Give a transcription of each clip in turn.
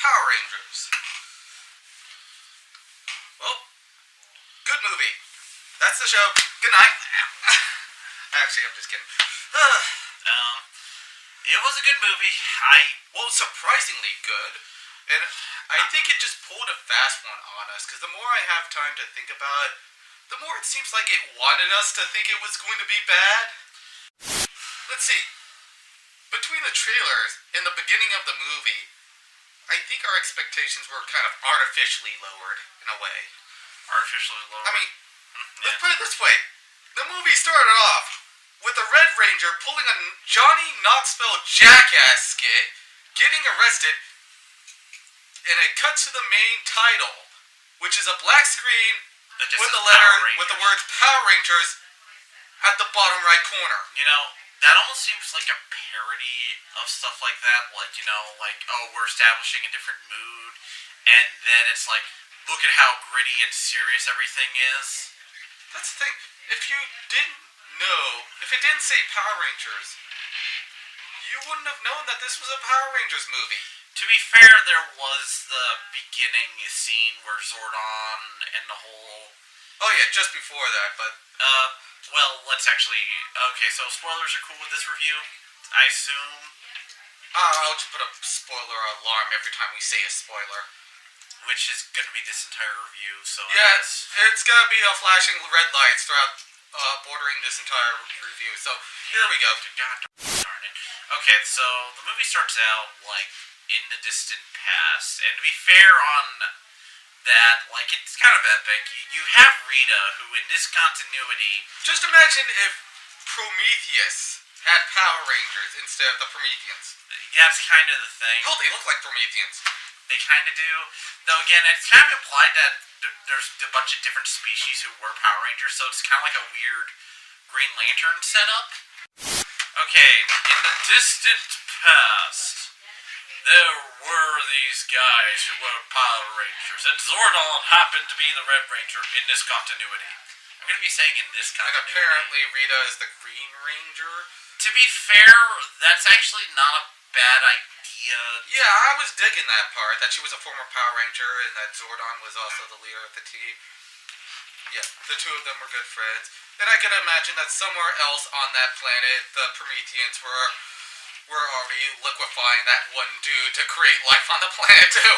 Power Rangers. Well, good movie. That's the show. Good night. Actually, I'm just kidding. It was a good movie. Well, surprisingly good. And I think it just pulled a fast one on us, because the more I have time to think about it, the more it seems like it wanted us to think it was going to be bad. Let's see. Between the trailers and the beginning of the movie, I think our expectations were kind of artificially lowered, in a way. Artificially lowered? I mean, let's put it this way. The movie started off with the Red Ranger pulling a Johnny Knoxville jackass skit, getting arrested, and it cuts to the main title, which is a black screen with a letter with the words Power Rangers at the bottom right corner. You know, that almost seems like a parody of stuff like that. Like, we're establishing a different mood, and then it's like, look at how gritty and serious everything is. That's the thing. If you didn't know, if it didn't say Power Rangers, you wouldn't have known that this was a Power Rangers movie. To be fair, there was the beginning scene where Zordon and the whole... Oh yeah, just before that, but... let's actually... Okay, so spoilers are cool with this review, I assume? I'll just put a spoiler alarm every time we say a spoiler. Which is going to be this entire review, so... Yeah, it's going to be a flashing red lights throughout, bordering this entire review, so here we go. God darn it. Okay, so the movie starts out, in the distant past, and to be fair on that, it's kind of epic. You have Rita, who in this continuity... Just imagine if Prometheus had Power Rangers instead of the Prometheans. That's kind of the thing. Hell, they look like Prometheans. They kind of do. Though, again, it's kind of implied that there's a bunch of different species who were Power Rangers, so it's kind of like a weird Green Lantern setup. Okay, in the distant past, there were these guys who were Power Rangers, and Zordon happened to be the Red Ranger in this continuity. I'm going to be saying in this continuity. And apparently Rita is the Green Ranger. To be fair, that's actually not a bad idea. Yeah, I was digging that part, that she was a former Power Ranger, and that Zordon was also the leader of the team. Yeah, the two of them were good friends. And I can imagine that somewhere else on that planet, the Prometheans were already liquefying that one dude to create life on the planet too.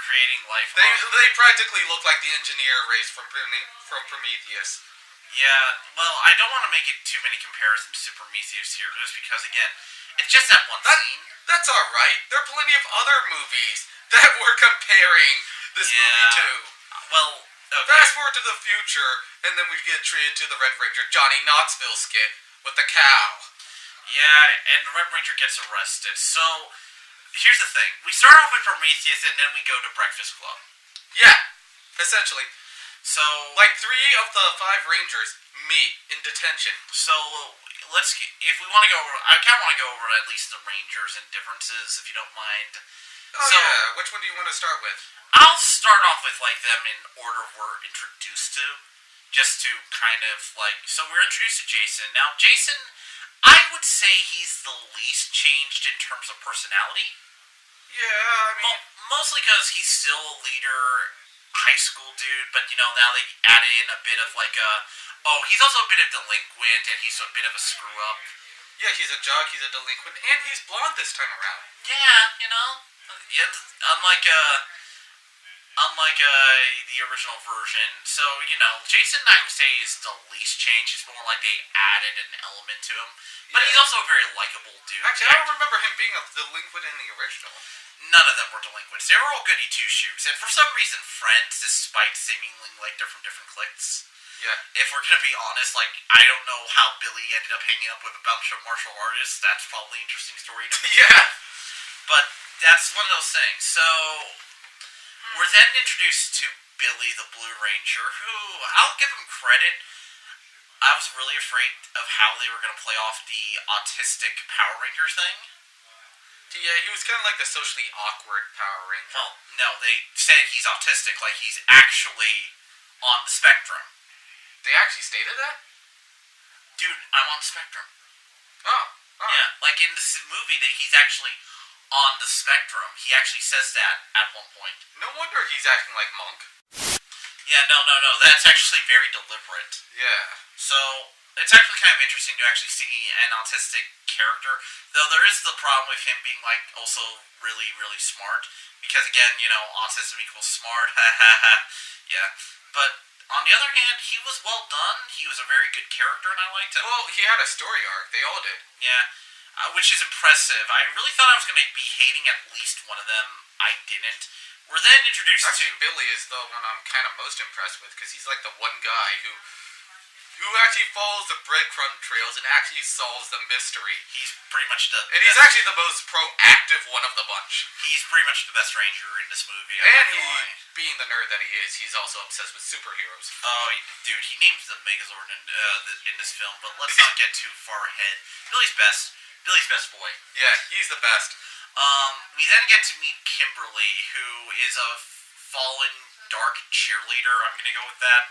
Creating life. They practically look like the engineer race from Prometheus. Yeah, well, I don't want to make it too many comparisons to Prometheus here, just because, again, it's just that one scene. That's alright. There are plenty of other movies that we're comparing this movie to. Well, okay. Fast forward to the future, and then we get treated to the Red Ranger Johnny Knoxville skit with the cow. Yeah, and the Red Ranger gets arrested. So, here's the thing. We start off with Prometheus, and then we go to Breakfast Club. Yeah, essentially. So, 3 of the 5 Rangers meet in detention. So, if we want to go over, I kind of want to go over at least the Rangers and differences, if you don't mind. Yeah, which one do you want to start with? I'll start off with, them in order we're introduced to, just to kind of, so we're introduced to Jason. Now, Jason, I would say he's the least changed in terms of personality. Yeah, I mean... Well, mostly because he's still a leader, high school dude, but, now they added in a bit of, he's also a bit of delinquent, and he's a bit of a screw-up. Yeah, he's a jock, he's a delinquent, and he's blonde this time around. Yeah, yeah, unlike the original version. So, Jason, I would say, is the least changed. It's more like they added an element to him. But he's also a very likable dude. Actually, I don't remember him being a delinquent in the original. None of them were delinquents. They were all goody two-shoes. And for some reason, friends, despite seemingly they're from different cliques. Yeah. If we're going to be honest, I don't know how Billy ended up hanging up with a bunch of martial artists. That's probably an interesting story. Yeah. But that's one of those things. So, we're then introduced to Billy the Blue Ranger, who, I'll give him credit, I was really afraid of how they were going to play off the autistic Power Ranger thing. Yeah, he was kind of like the socially awkward Power Ranger. Well, no, they said he's autistic, like he's actually on the spectrum. They actually stated that? Dude, I'm on the spectrum. Oh. Yeah, like in this movie, that he's actually on the spectrum. He actually says that at one point. No wonder he's acting like Monk. Yeah, no. That's actually very deliberate. Yeah. So, it's actually kind of interesting to actually see an autistic character. Though there is the problem with him being, like, also really, really smart. Because, again, autism equals smart. Ha ha ha. Yeah. But, on the other hand, he was well done. He was a very good character, and I liked him. Well, he had a story arc. They all did. Yeah. Which is impressive. I really thought I was going to be hating at least one of them. I didn't. We're then introduced Actually, to... Billy is the one I'm kind of most impressed with, because he's like the one guy who actually follows the breadcrumb trails and actually solves the mystery. He's pretty much the... And he's actually the most proactive one of the bunch. He's pretty much the best ranger in this movie. And being the nerd that he is, he's also obsessed with superheroes. Oh, dude, he names the Megazord in this film, but let's not get too far ahead. Billy's best boy. Yeah, he's the best. We then get to meet Kimberly, who is a fallen dark cheerleader. I'm gonna go with that.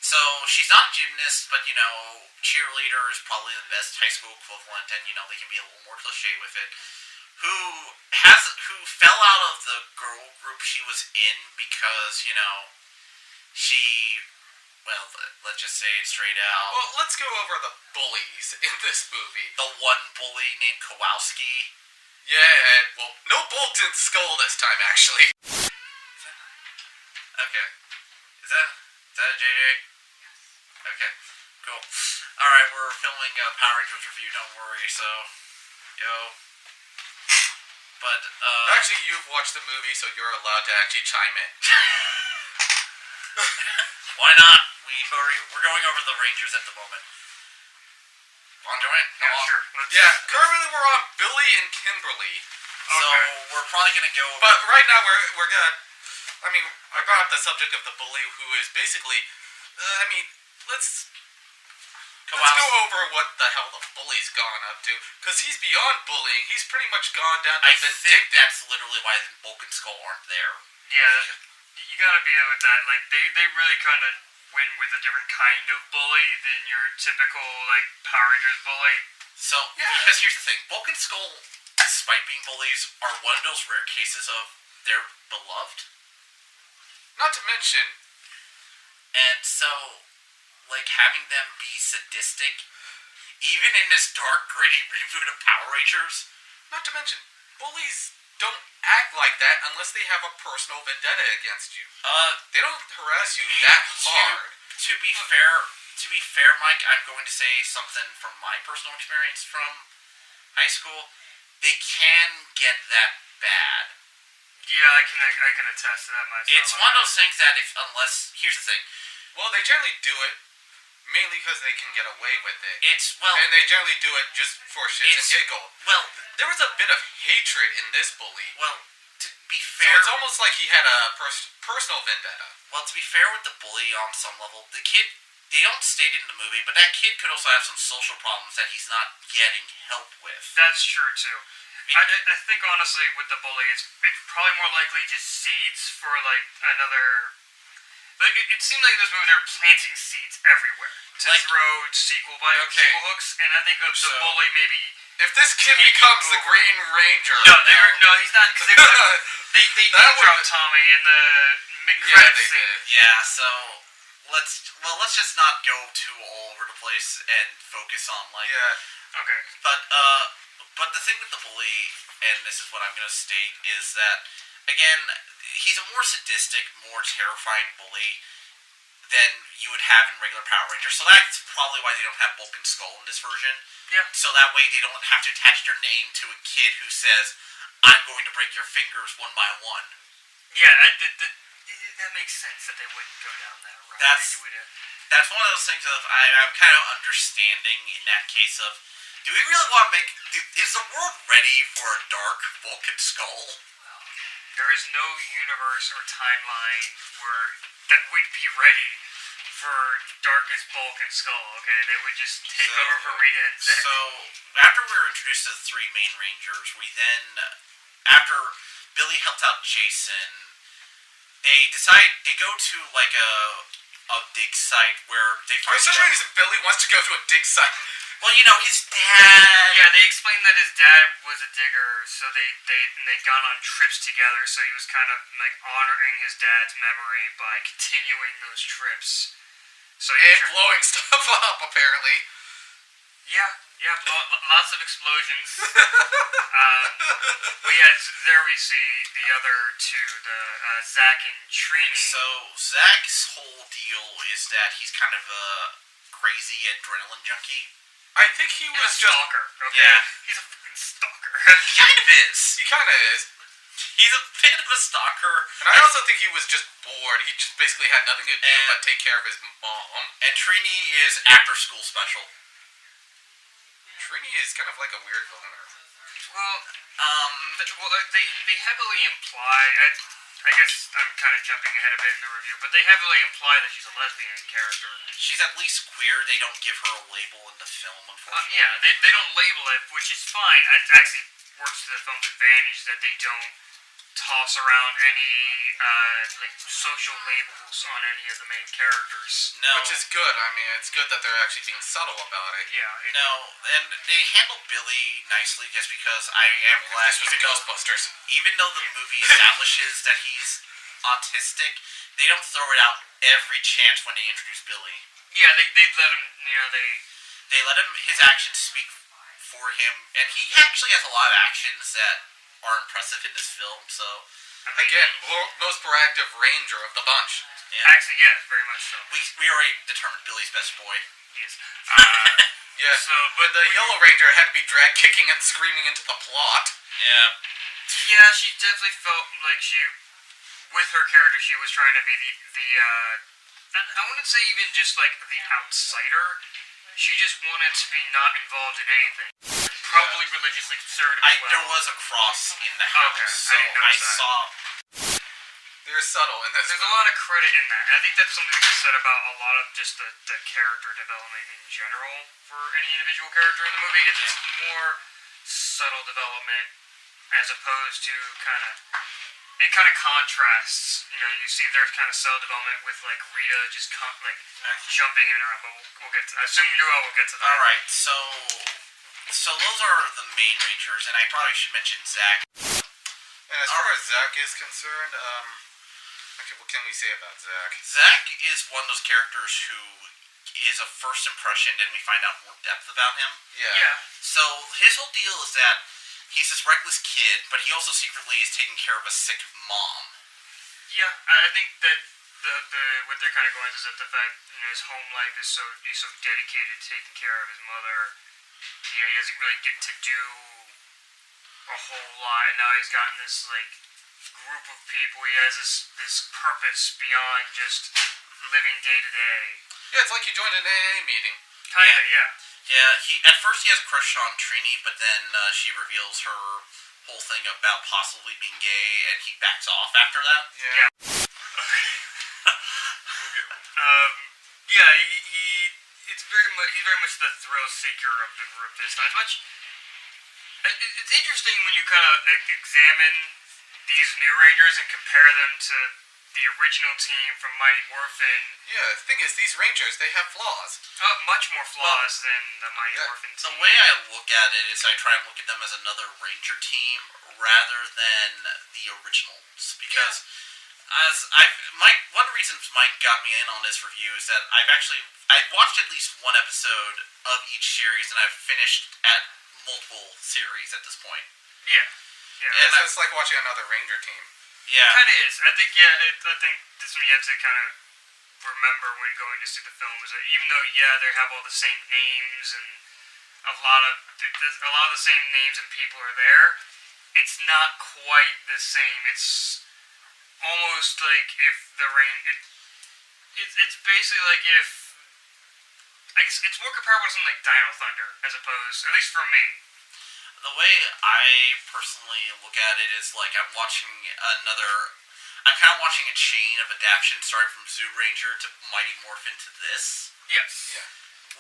So, she's not a gymnast, but, cheerleader is probably the best high school equivalent, and, they can be a little more cliche with it. Who fell out of the girl group she was in because, well, let's just say it straight out. Well, let's go over the bullies in this movie. The one bully named Kowalski. Yeah, and, well, no Bolton skull this time, actually. Okay. Is that a JJ? Okay, cool. Alright, we're filming a Power Rangers review, don't worry, so... Yo. But, Actually, you've watched the movie, so you're allowed to actually chime in. Why not? We're going over the Rangers at the moment. Want to join? Yeah, sure. Yeah, currently we're on Billy and Kimberly. So, we're probably gonna go... But right now we're gonna... I brought up the subject of the bully, who is basically... let's go over what the hell the bully's gone up to. Because he's beyond bullying. He's pretty much gone down to vindictive. I think that's literally why Bulk and Skull aren't there. Yeah, you gotta be with that. Like, they really kind of win with a different kind of bully than your typical, like, Power Rangers bully. So, because here's the thing. Bulk and Skull, despite being bullies, are one of those rare cases of they're beloved. Not to mention... And so... like, having them be sadistic, even in this dark, gritty reboot of Power Rangers. Not to mention, bullies don't act like that unless they have a personal vendetta against you. They don't harass you that hard. To be fair, Mike, I'm going to say something from my personal experience from high school. They can get that bad. Yeah, I can attest to that myself. It's one of those things that here's the thing. Well, they generally do it mainly because they can get away with it. And they generally do it just for shits and giggles. Well, there was a bit of hatred in this bully. Well, to be so fair... it's almost like he had a personal vendetta. Well, to be fair with the bully on some level, the kid, they don't state it in the movie, but that kid could also have some social problems that he's not getting help with. That's true, too. I think, honestly, with the bully, it's probably more likely just seeds for, like, another... Like, it seemed like in this movie they were planting seeds everywhere to throw sequel hooks, and I think of the bully maybe... If this kid becomes the Green Ranger... No, he's not, because they dropped Tommy in the mid-credits scene. Yeah, so... Let's just not go too all over the place and focus on, like... Yeah. Okay. But the thing with the bully, and this is what I'm going to state, is that, again, he's a more sadistic, more terrifying bully than you would have in regular Power Rangers. So that's probably why they don't have Bulk and Skull in this version. Yeah. So that way they don't have to attach their name to a kid who says, I'm going to break your fingers one by one. Yeah, that makes sense that they wouldn't go down that route. That's one of those things of I'm kind of understanding in that case of, do we really want to is the world ready for a dark Bulk and Skull? There is no universe or timeline that would be ready for Darkest Bulk and Skull, okay? They would just take over for Rita and Zek. So, after we were introduced to the three main Rangers, we then, after Billy helped out Jason, they go to, like, a dig site where they find... For some reason, Billy wants to go to a dig site. Well, his dad. Yeah, they explained that his dad was a digger, so they'd gone on trips together. So he was kind of like honoring his dad's memory by continuing those trips. So and blowing stuff up, apparently. Yeah, lots of explosions. But yeah, there we see the other two, the Zach and Trini. So Zach's whole deal is that he's kind of a crazy adrenaline junkie. I think he was a stalker. Okay? Yeah. He's a fucking stalker. He kind of is. He kind of is. He's a bit of a stalker. And I also think he was just bored. He just basically had nothing to do but take care of his mom. And Trini is after school special. Trini is kind of like a weird loner. Well, they heavily imply. I guess I'm kind of jumping ahead a bit in the review, but they heavily imply that she's a lesbian character. She's at least queer. They don't give her a label in the film, unfortunately. Yeah, they don't label it, which is fine. It actually works to the film's advantage that they don't toss around any social labels on any of the main characters. No. Which is good. I mean, it's good that they're actually being subtle about it. Yeah. No, and they handle Billy nicely just because I am glad. This was Ghostbusters. Even though the movie establishes that he's autistic, they don't throw it out every chance when they introduce Billy. Yeah, they let him, They let him, his actions speak for him, and he actually has a lot of actions that are impressive in this film, so... Again, most proactive ranger of the bunch. Yeah. Actually, yeah, very much so. We already determined Billy's best boy. Yes. Yeah, so, but the Yellow Ranger had to be dragged kicking and screaming into the plot. Yeah. Yeah, she definitely felt like with her character, she was trying to be the I wouldn't say even just like the outsider. She just wanted to be not involved in anything. Probably religiously conservative as well. There was a cross in the house, Okay, so I saw... They're subtle in this There's movie. a lot of credit in that. And I think that's something that's said about a lot of just the character development in general for any individual character in the movie. It's more subtle development as opposed to it kind of contrasts. You see there's kind of subtle development with like Rita just jumping in and around. But we'll get to. I assume we'll get to that. All right, so those are the main Rangers, and I probably should mention Zach. And as far as Zach is concerned, actually, what can we say about Zach? Zach is one of those characters who is a first impression, and we find out more depth about him. Yeah. So his whole deal is that he's this reckless kid, but he also secretly is taking care of a sick mom. Yeah, I think that the what they're kind of going is that the fact his home life is he's so dedicated to taking care of his mother. He doesn't really get to do a whole lot, and now he's gotten this group of people. He has this purpose beyond just living day to day. Yeah, it's like you joined an AA meeting. Kinda, yeah. Yeah, at first he has a crush on Trini, but then she reveals her whole thing about possibly being gay, and he backs off after that. Yeah. Yeah, he's very much the thrill seeker of the group this time. It's interesting when you kind of examine these new Rangers and compare them to the original team from Mighty Morphin. Yeah, the thing is, these Rangers, they have flaws. Much more flaws than the Mighty Morphin team. The way I look at it is I try and look at them as another Ranger team rather than the originals, because one reason Mike got me in on this review is that I've watched at least one episode of each series, and I've finished at multiple series at this point. Yeah. And it's like watching another Ranger team. Yeah. It kind of is. I think this one you have to kind of remember when going to see the film is that even though they have all the same names and a lot of the same names and people are there, it's not quite the same. It's almost like if it's basically like if I guess it's more comparable to something like Dino Thunder as opposed, at least for me. The way I personally look at it is like I'm kind of watching a chain of adaptations starting from Zoo Ranger to Mighty Morphin to this. Yes. Yeah.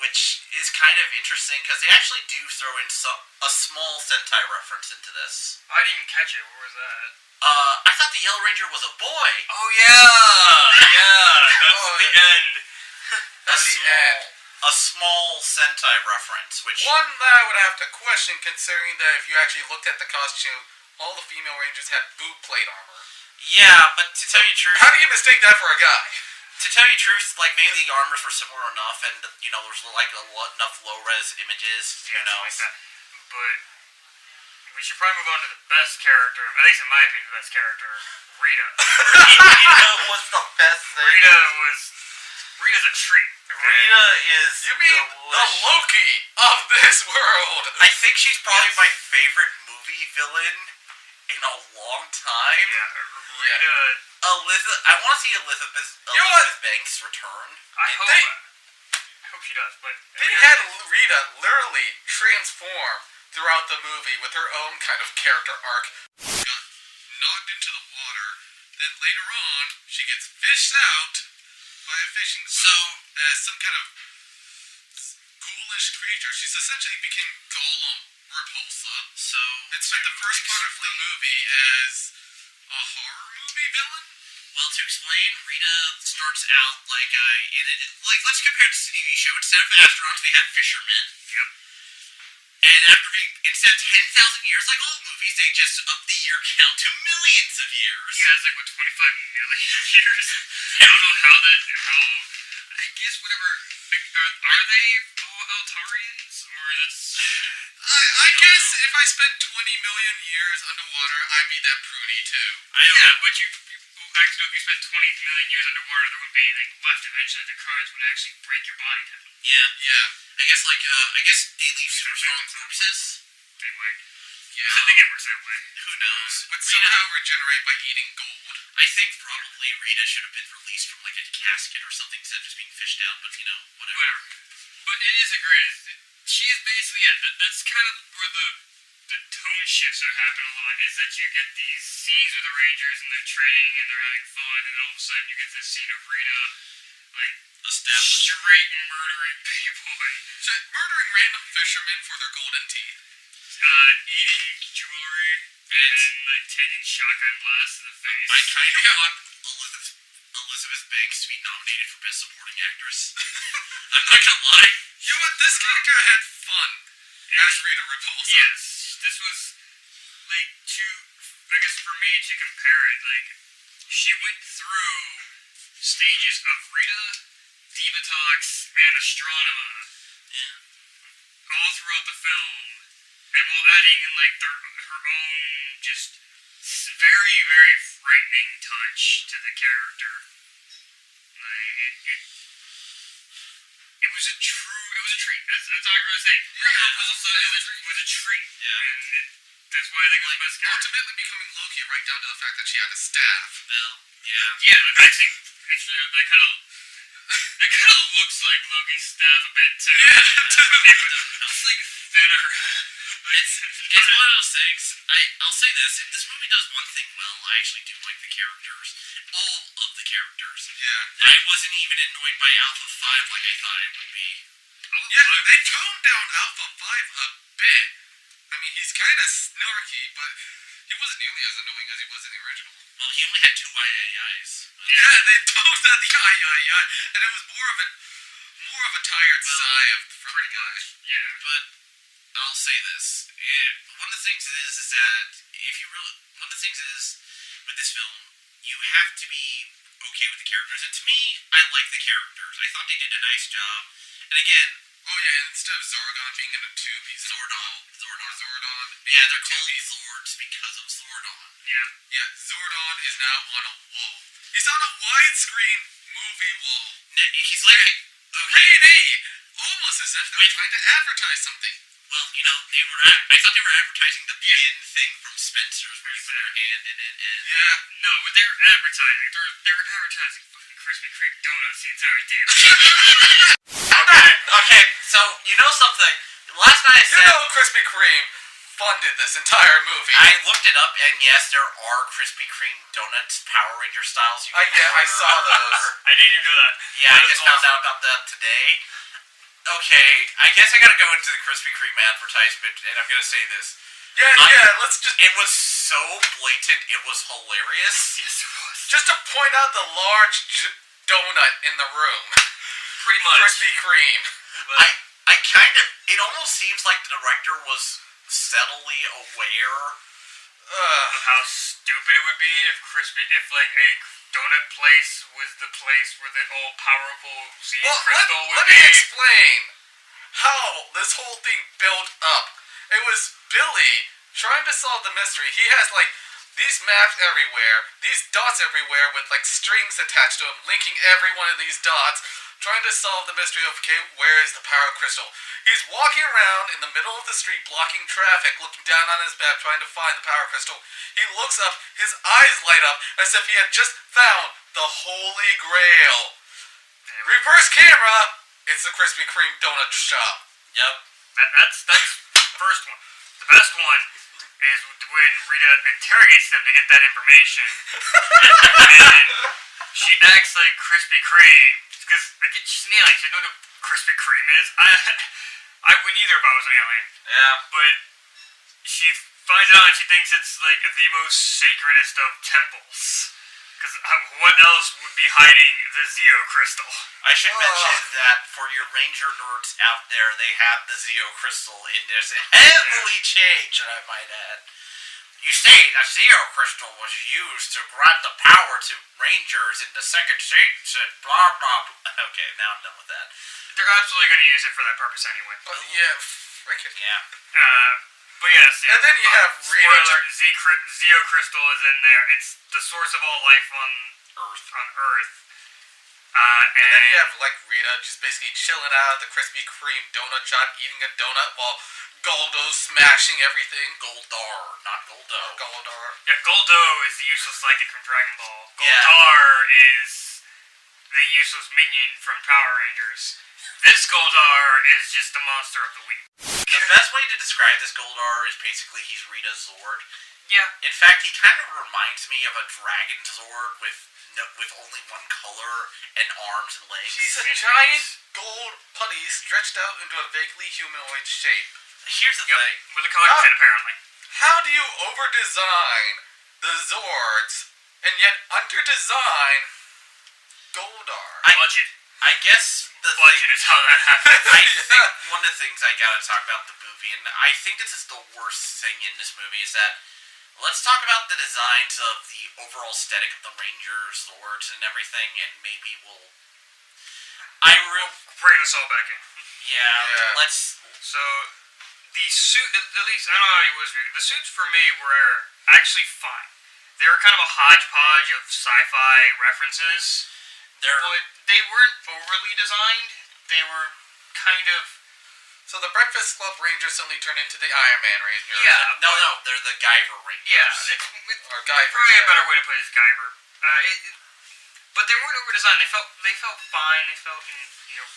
Which is kind of interesting because they actually do throw in a small Sentai reference into this. I didn't even catch it. Where was that? I thought the Yellow Ranger was a boy. Oh yeah, that's the end. That's the end. a small Sentai reference, which... One that I would have to question, considering that if you actually looked at the costume, all the female Rangers had boot plate armor. Yeah, but to tell you the truth... How do you mistake that for a guy? To tell you the truth, like, maybe the armors were similar enough, and, you know, there's, like, enough low-res images, Yeah, you know. like that. But we should probably move on to the best character, at least in my opinion, the best character, Rita. Rita was the best thing. Rita's a treat. Okay? Rita is You mean the Loki of this world? I think she's probably my favorite movie villain in a long time. Yeah, Rita... I want to see Elizabeth Banks return. I hope she does, but... They had Rita literally transform throughout the movie with her own kind of character arc. Got knocked into the water, then later on, she gets fished out by a fishing boat as some kind of ghoulish creature. She's essentially became Gollum Repulsa. So it's like the first part of the movie as a horror movie villain. Well, to explain, Rita starts out like let's compare this to the TV show. Instead of astronauts, we have fishermen. Yep. And instead of 10,000 years, like all movies, they just up the year count to millions of years. Yeah, it's like, 25 million years? I don't know how... I guess whatever... Are they Altarians? Or is it... I guess if I spent 20 million years underwater, I'd be that pruny too. Yeah, but you actually, if you spent 20 million years underwater, there wouldn't be anything left. Eventually, the currents would actually break your body down. Yeah. I guess they leave super strong corpses. They might. Yeah. I think it works that way. Who knows? Would somehow regenerate by eating gold. I think probably Rita should have been released from like a casket or something instead of just being fished out, but whatever. But it is the greatest. She is basically, that's kind of where the tone shifts are happening a lot, is that you get these scenes with the Rangers and they're training and they're having fun, and then all of a sudden you get this scene of Rita, like, straight murdering people. So murdering random fishermen for their golden teeth. Eating jewelry, and like taking shotgun blasts to the face. I kind of want Elizabeth Banks to be nominated for Best Supporting Actress. I'm not gonna lie. You know what? This character had fun as Rita Repulsa. Yes, this was like I guess for me to compare it, like she went through stages of Rita, Divatox, and Astronema, all throughout the film. And while adding in like her own just very, very frightening touch to the character, like it was a treat. That's all I really say. Yeah, it was a treat. Yeah, and that's why I think it was the best character. Ultimately becoming Loki right down to the fact that she had a staff. Well, yeah. Yeah, actually, that kind of looks like Loki's staff a bit too. It's like thinner. It's one of those things. I'll say this: if this movie does one thing well, I actually do like the characters, all of the characters. Yeah. I wasn't even annoyed by Alpha 5 like I thought it would be. Yeah, they toned down Alpha 5 a bit. I mean, he's kind of snarky, but he wasn't nearly as annoying as he was in the original. Well, he only had 2 IAIs. Yeah, they toned down the III, and it was more of a tired sigh from the guy. Yeah, but I'll say this: one of the things is that one of the things is with this film, you have to be okay with the characters, and to me, I like the characters. I thought they did a nice job, and again. Oh yeah, instead of Zordon being in a tube, he's Zordon. Yeah, They're called Zords because of Zordon. Yeah. Yeah, Zordon is now on a wall. He's on a widescreen movie wall. He's like 3D, almost as if they're trying to advertise something. Well, I thought they were advertising the pin thing from Spencer's where you put your hand in it and... Yeah. No, but they were advertising. They were advertising fucking Krispy Kreme donuts the entire damn Okay, so, you know something? Last night I said... Krispy Kreme funded this entire movie. I looked it up, and yes, there are Krispy Kreme donuts, Power Ranger styles. I saw those. I didn't even know that. Yeah, I just found out about that today. Okay, I guess I gotta go into the Krispy Kreme advertisement, and I'm gonna say this. Yeah, let's just... It was so blatant, it was hilarious. Yes, it was. Just to point out the large donut in the room. Pretty much. Krispy Kreme. I kind of... It almost seems like the director was subtly aware of how stupid it would be if like a donut place was the place where the all-powerful Z crystal would let be. me explain how this whole thing built up. It was Billy trying to solve the mystery. He has, like, these maps everywhere, these dots everywhere with, like, strings attached to them, linking every one of these dots, trying to solve the mystery of, okay, where is the power crystal? He's walking around in the middle of the street, blocking traffic, looking down on his map, trying to find the power crystal. He looks up, his eyes light up, as if he had just found the Holy Grail. Reverse camera, it's the Krispy Kreme donut shop. Yep. That's the first one. The best one is when Rita interrogates them to get that information. And she acts like Krispy Kreme, because she's an alien. She doesn't know what Krispy Kreme is. I wouldn't either if I was an alien. Yeah. But she finds out and she thinks it's like the most sacredest of temples. Because what else would be hiding the Zeo crystal? I should mention that for your ranger nerds out there, they have the Zeo crystal in this heavily changed, I might add. You see, the Zeo crystal was used to grant the power to rangers in the second season, blah blah blah. Okay, now I'm done with that. They're absolutely going to use it for that purpose anyway. But yeah, frickin'. Yeah. But yes, yeah. And then you have Rita. Spoiler, Zeo crystal is in there. It's the source of all life on Earth. And then you have, like, Rita just basically chilling out at the Krispy Kreme donut shop, eating a donut while Goldo's smashing everything. Goldar, not Goldo. Goldar. Yeah, Goldo is the useless psychic from Dragon Ball. Yeah. Goldar is the useless minion from Power Rangers. This Goldar is just the monster of the week. The best way to describe this Goldar is basically he's Rita's Zord. Yeah. In fact, he kind of reminds me of a dragon Zord with only one color and arms and legs. She's a giant gold putty stretched out into a vaguely humanoid shape. Here's the thing. With a cockpit, apparently. How do you over-design the Zords and yet under-design Goldar? Budget. I guess the Budget is how that happens. I think one of the things I gotta talk about the movie, and I think this is the worst thing in this movie, is that let's talk about the designs of the overall aesthetic of the Rangers, Zords, and everything, and maybe we'll... bring us all back in. Yeah, let's... So, the suit, at least, I don't know how it was, the suits for me were actually fine. They were kind of a hodgepodge of sci-fi references. But they weren't overly designed. They were kind of... So the Breakfast Club Rangers suddenly turn into the Iron Man Rangers. Yeah, no, they're the Guyver Rangers. Yeah, or Guyver. Probably a better way to put it is Guyver. But they weren't over designed. They felt fine. They felt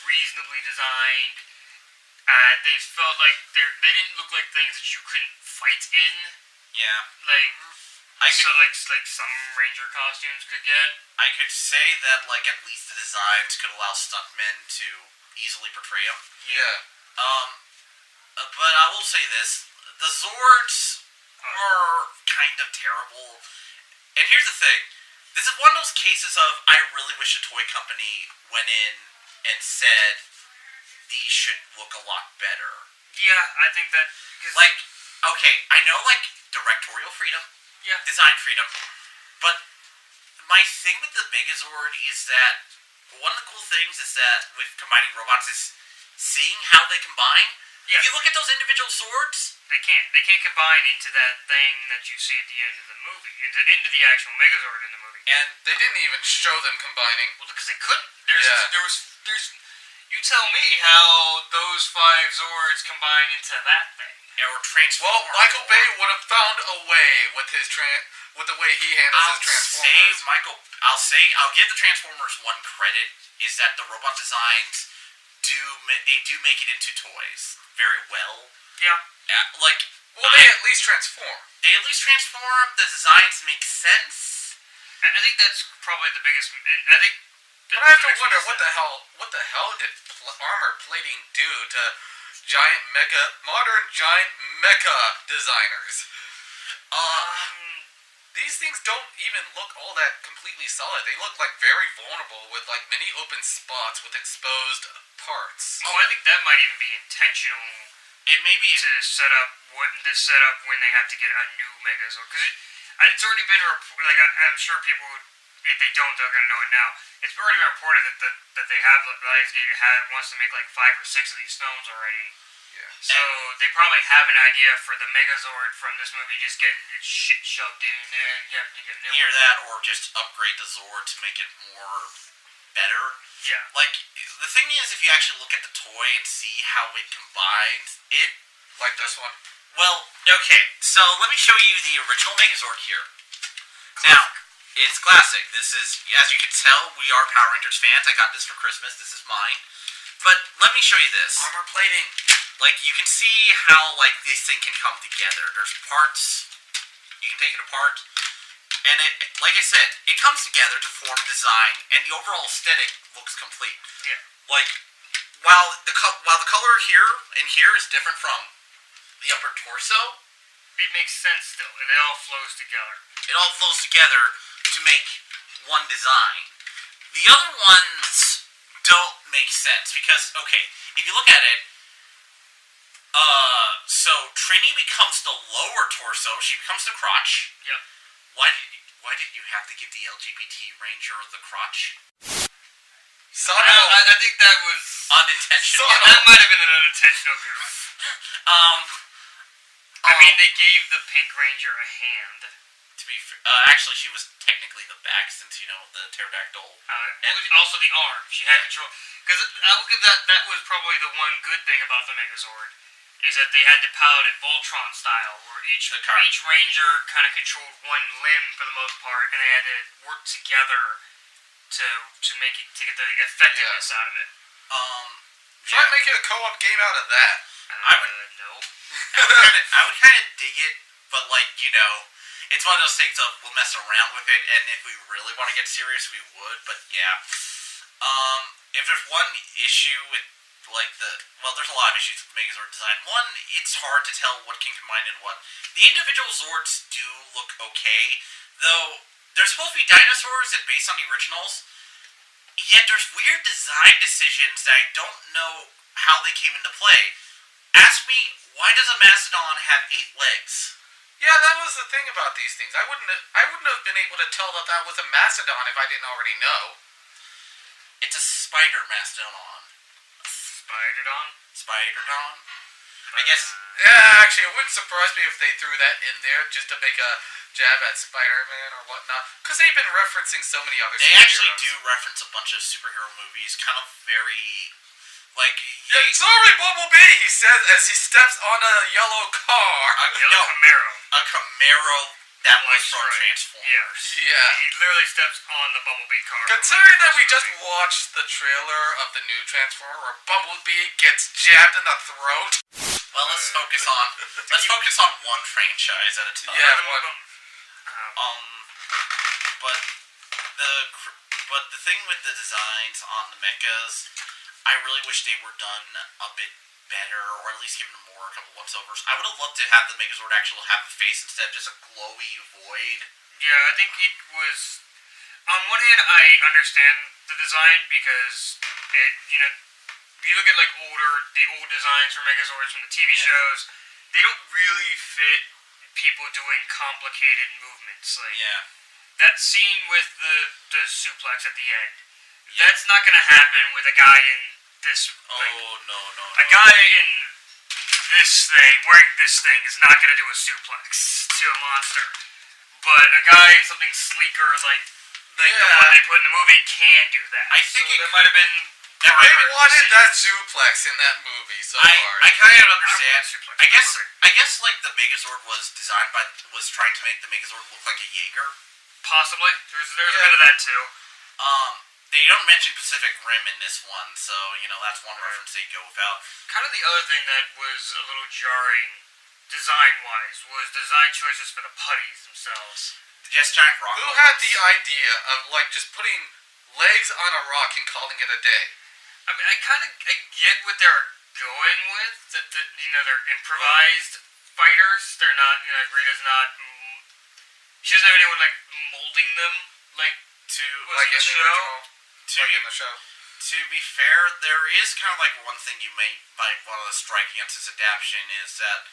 reasonably designed. They felt like they didn't look like things that you couldn't fight in. Yeah. Like some Ranger costumes could get. I could say that at least the designs could allow stuntmen to easily portray them. Yeah. But I will say this: the Zords are kind of terrible. And here's the thing: this is one of those cases of I really wish a toy company went in and said these should look a lot better. Yeah, I think that okay, I know directorial freedom, yeah, design freedom, but my thing with the Megazord is that one of the cool things is that with combining robots is seeing how they combine. Yeah. If you look at those individual swords, they can't combine into that thing that you see at the end of the movie, into the actual Megazord in the movie. And they didn't even show them combining. Well, because they couldn't. There's. You tell me how those 5 Zords combine into that thing. Or transform. Well, Michael Bay would have found a way with his with the way he handles his Transformers. I'll give the Transformers one credit, is that the robot designs do make it into toys very well. Yeah. They at least transform. They at least transform. The designs make sense. I think that's probably the biggest. And I think. But I have to wonder what the hell did armor plating do to modern giant mecha designers? These things don't even look all that completely solid. They look very vulnerable with many open spots with exposed parts. Well, I think that might even be intentional. It may be to set up when they have to get a new Megazord, because it's already been I'm sure people would, if they don't, they're gonna know it now. It's already been reported that they have Lionsgate wants to make like 5 or 6 of these films already. Yeah. So they probably have an idea for the Megazord from this movie just getting its shit shoved in, and you have to get a new either one. that or just upgrade the Zord to make it more better. Yeah. Like, the thing is, if you actually look at the toy and see how it combines, it... Like this one. Well, okay, so let me show you the original Megazord here. Now, it's classic. This is, as you can tell, we are Power Rangers fans. I got this for Christmas. This is mine. But let me show you this. Armor plating. Like, you can see how, like, this thing can come together. There's parts. You can take it apart. And it, like I said, it comes together to form a design, and the overall aesthetic looks complete. Yeah. Like, while the color here and here is different from the upper torso, it makes sense still, and it all flows together. It all flows together to make one design. The other ones don't make sense because, okay, if you look at it, so Trini becomes the lower torso. She becomes the crotch. Yep. Why did you have to give the LGBT Ranger the crotch? I think that was unintentional. That might have been an unintentional goof. I mean, they gave the Pink Ranger a hand. To be fair, actually, she was technically the back since, you know, the pterodactyl. And also the arm. She had control. Because I'll give that was probably the one good thing about the Megazord, is that they had to pilot it Voltron style, where each Ranger kind of controlled one limb for the most part, and they had to work together to get the effectiveness out of it. Try making a co-op game out of that. I would no. I would kind of dig it, but like, you know, it's one of those things of we'll mess around with it, and if we really want to get serious, we would. But yeah, if there's one issue with like there's a lot of issues with the Megazord design. One, it's hard to tell what can combine in what. The individual Zords do look okay, though. They're supposed to be dinosaurs and based on the originals. Yet there's weird design decisions that I don't know how they came into play. Ask me, why does a mastodon have 8 legs? Yeah, that was the thing about these things. I wouldn't have been able to tell that was a mastodon if I didn't already know. It's a spider mastodon. Spiderdon? I guess. Yeah, actually, it wouldn't surprise me if they threw that in there just to make a jab at Spider-Man or whatnot. Because they've been referencing so many other They superheroes. actually do reference a bunch of superhero movies, kind of very. Like. Yeah, sorry, Bumblebee, he says as he steps on a yellow car. Camaro. A Camaro that was from Transformers. Yeah. He literally steps on the Bumblebee car. Considering that we just watched the trailer of the new Transformer where Bumblebee gets jabbed in the throat. Well, let's focus on one franchise at a time. Yeah, one. But the thing with the designs on the mechas, I really wish they were done a bit better, or at least given more a couple once-overs. I would have loved to have the Megazord actually have a face instead of just a glowy void. Yeah, I think it was. On one hand, I understand the design because if you look at the old designs for Megazords from the TV shows, they don't really fit people doing complicated movements. That scene with the suplex at the end, that's not going to happen with a guy in this. No. A guy in this thing, wearing this thing, is not going to do a suplex to a monster. But a guy in something sleeker like the one they put in the movie can do that. I think it might have been. They wanted that suplex in that movie so hard. I kind of understand. I guess like the Megazord was trying to make the Megazord look like a Jaeger. Possibly. There's a bit of that too. They don't mention Pacific Rim in this one, so, that's one reference they go without. Kind of the other thing that was a little jarring, design-wise, was design choices for the putties themselves. Just giant rock. Who had the idea of, just putting legs on a rock and calling it a day? I mean, I get what they're going with, that they're improvised fighters. They're not, Rita's not, she doesn't have anyone, molding them, in the show. To be fair, there is kind of like one thing you might want to strike against this adaptation is that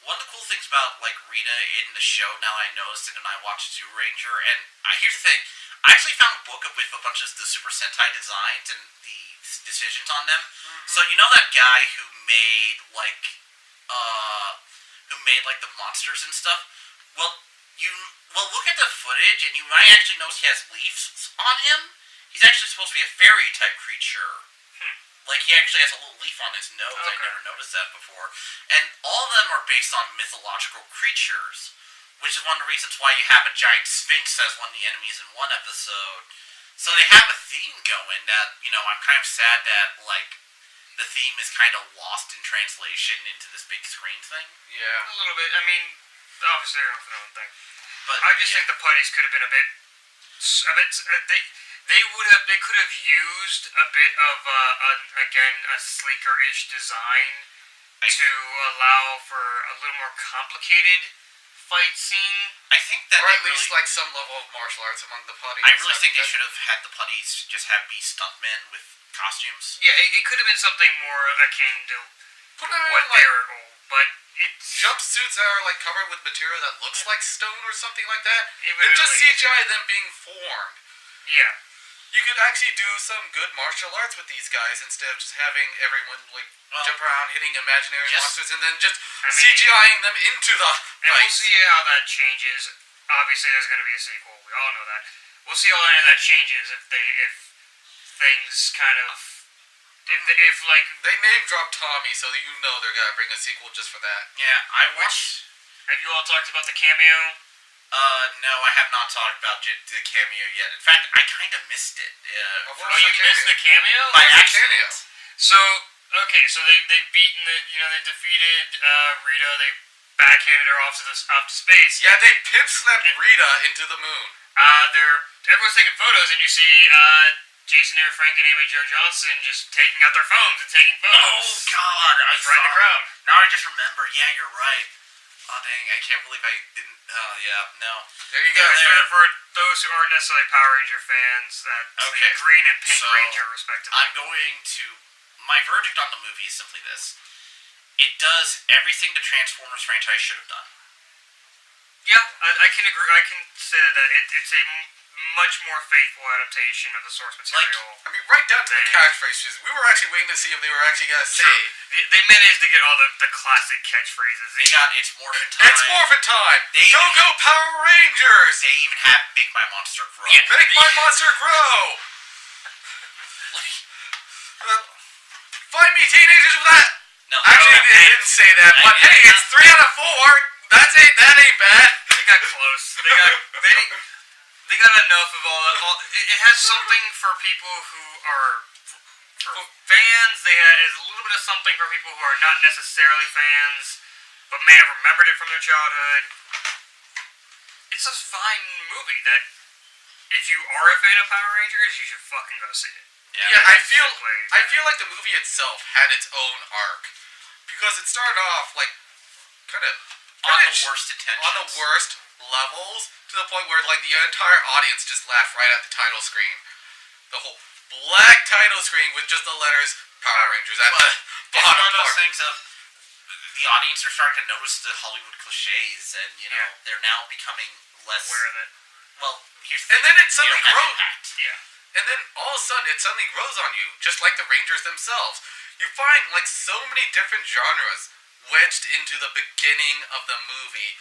one of the cool things about like Rita in the show, now I noticed it and I watched Zoo Ranger, and here's the thing, I actually found a book with a bunch of the Super Sentai designs and the decisions on them. Mm-hmm. So you know that guy who made like the monsters and stuff? Well, look at the footage and you might actually notice he has leaves on him. He's actually supposed to be a fairy type creature. Like, he actually has a little leaf on his nose. Okay. I never noticed that before. And all of them are based on mythological creatures, which is one of the reasons why you have a giant sphinx as one of the enemies in one episode. So they have a theme going that, I'm kind of sad that, like, the theme is kind of lost in translation into this big screen thing. Yeah. A little bit. I mean, obviously they're not their own thing. But I just think the putties could have been a bit they could have used a bit of a sleeker-ish design to allow for a little more complicated fight scene. I think that, or at least like some level of martial arts among the putties. I really think they should have had the putties just be stuntmen with costumes. Yeah, it could have been something more akin to what they're old, but it's jumpsuits that are like covered with material that looks like stone or something like that. And just CGI them being formed. Yeah. You could actually do some good martial arts with these guys instead of just having everyone jump around hitting imaginary monsters and then just CGIing them into the fight. And we'll see how that changes. Obviously, there's going to be a sequel. We all know that. We'll see how any of that changes if things kind of if they name drop Tommy, so they're gonna bring a sequel just for that. Yeah, I wish. Have you all talked about the cameo? No, I have not talked about the cameo yet. In fact, I kind of missed it. You missed the cameo? By accident. So they beaten they defeated Rita. They backhanded her off to space. Yeah, they pimp slapped Rita into the moon. Everyone's taking photos, and you see Jason Aaron Frank and Amy Jo Johnson just taking out their phones and taking photos. Oh God, I saw right in the crowd. Now I just remember. Yeah, you're right. Oh dang, I can't believe I didn't. Oh yeah, no. There you go. For those who aren't necessarily Power Ranger fans, that's the green and pink Ranger, respectively. I'm going to. My verdict on the movie is simply this: it does everything the Transformers franchise should have done. Yeah, I can agree. I can say that it's a much more faithful adaptation of the source material. Right down to the catchphrases. We were actually waiting to see if they were actually gonna say. They managed to get all the classic catchphrases. They got "It's Morphin' Time." It's Morphin' Time. Go Power Rangers. They even have "Make My Monster Grow." Yeah, make my monster grow. Find me teenagers with that. No, actually, they didn't say that. But hey, it's 3 out of 4. That ain't bad. They got close. They got enough of all that. It has something for people who are fans. It's a little bit of something for people who are not necessarily fans, but may have remembered it from their childhood. It's a fine movie that, if you are a fan of Power Rangers, you should fucking go see it. Yeah, I feel like the movie itself had its own arc because it started off like kind of on the worst intentions, on the worst levels, to the point where like the entire audience just laughed right at the title screen. The whole black title screen with just the letters Power Rangers at the bottom. It's one of those things of the audience are starting to notice the Hollywood cliches, and they're now becoming less aware of it. Well, here's the thing. And then it suddenly grows. Yeah. And then all of a sudden it suddenly grows on you, just like the Rangers themselves. You find like so many different genres wedged into the beginning of the movie,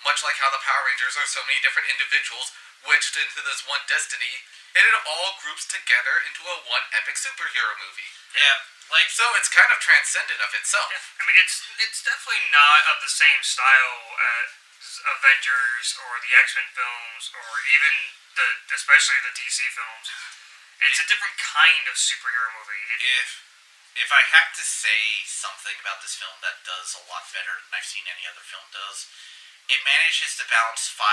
much like how the Power Rangers are so many different individuals wedged into this one destiny, and it all groups together into a one epic superhero movie. Yeah, so it's kind of transcendent of itself. Yeah. It's definitely not of the same style as Avengers or the X-Men films, or even especially the DC films. It's a different kind of superhero movie. If I have to say something about this film that does a lot better than I've seen any other film does, it manages to balance 5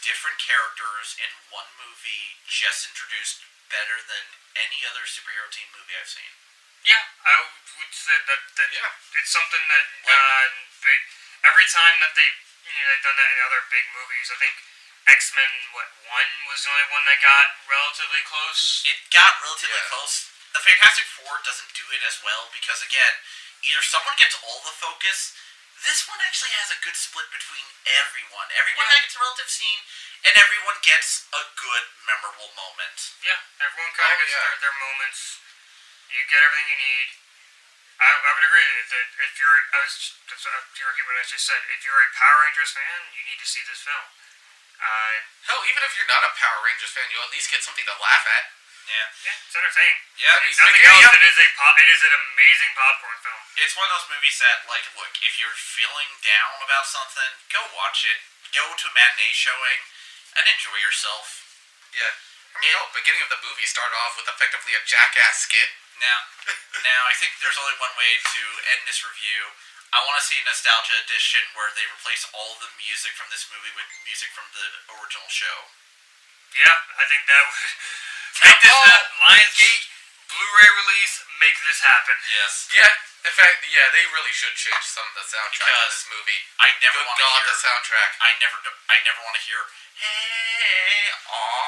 different characters in one movie, just introduced better than any other superhero team movie I've seen. Yeah, I would say that it's something that every time that they've done that in other big movies. I think X-Men 1 was the only one that got relatively close. It got relatively close. the Fantastic Four doesn't do it as well because, again, either someone gets all the focus. This one actually has a good split between everyone. Everyone gets a relative scene, and everyone gets a good, memorable moment. Yeah, everyone kind of gets their moments. You get everything you need. I would agree that if you're, to repeat what I just said, if you're a Power Rangers fan, you need to see this film. Hell, even if you're not a Power Rangers fan, you'll at least get something to laugh at. Yeah. Yeah, it's entertaining. Yeah, Nothing else. It is an amazing popcorn film. It's one of those movies that, like, look, if you're feeling down about something, go watch it. Go to a matinee showing and enjoy yourself. Yeah. I mean, beginning of the movie started off with effectively a Jackass skit. Now, I think there's only one way to end this review. I want to see a nostalgia edition where they replace all the music from this movie with music from the original show. Yeah, I think that would make this Lionsgate Blu-ray release. Make this happen. Yes. Yeah. In fact, they really should change some of the soundtrack in this movie. I never want to hear the soundtrack. I never want to hear hey aw.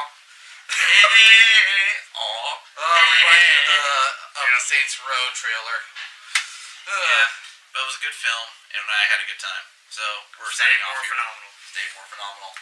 Hey aw. Reminds me of the Saints Row trailer. Yeah, but it was a good film, and I had a good time. So we're Stay signing off more here. phenomenal. Stay more phenomenal.